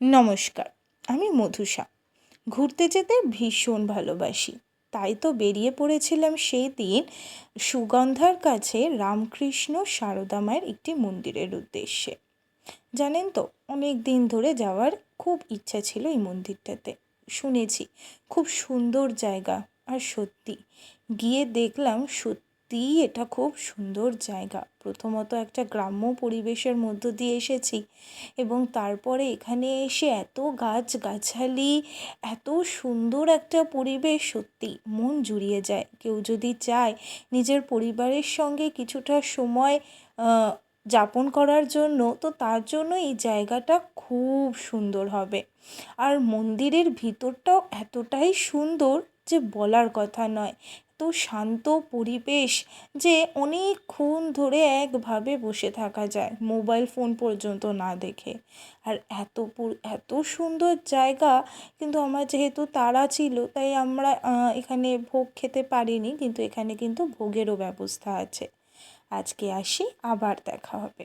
নমস্কার, আমি মধুষা। ঘুরতে যেতে ভীষণ ভালোবাসি। তাই তো বেরিয়ে পড়েছিলাম সেই দিন সুগন্ধার কাছে রামকৃষ্ণ সারদা মায়ের একটি মন্দিরের উদ্দেশ্যে। জানেন তো, অনেক দিন ধরে যাওয়ার খুব ইচ্ছা ছিল এই মন্দিরটাতে। শুনেছি খুব সুন্দর জায়গা, আর সত্যি গিয়ে দেখলাম সত্যিই এটা খুব সুন্দর জায়গা। প্রথমত একটা গ্রাম্য পরিবেশের মধ্য দিয়ে এসেছি, এবং তারপরে এখানে এসে এত গাছগাছালি, এত সুন্দর একটা পরিবেশ, সত্যি মন জুড়িয়ে যায়। কেউ যদি চায় নিজের পরিবারের সঙ্গে কিছুটা সময় যাপন করার জন্য, তো তার জন্য এই জায়গাটা খুব সুন্দর হবে। আর মন্দিরের ভিতরটাও এতটাই সুন্দর যে বলার কথা নয়। এত শান্ত পরিবেশ যে অনেকক্ষণ ধরে একভাবে বসে থাকা যায়, মোবাইল ফোন পর্যন্ত না দেখে। আর এত সুন্দর জায়গা। কিন্তু আমার যেহেতু তাড়া ছিল, তাই আমরা এখানে ভোগ খেতে পারিনি, কিন্তু এখানে কিন্তু ভোগেরও ব্যবস্থা আছে। আজকে আসি, আবার দেখা হবে।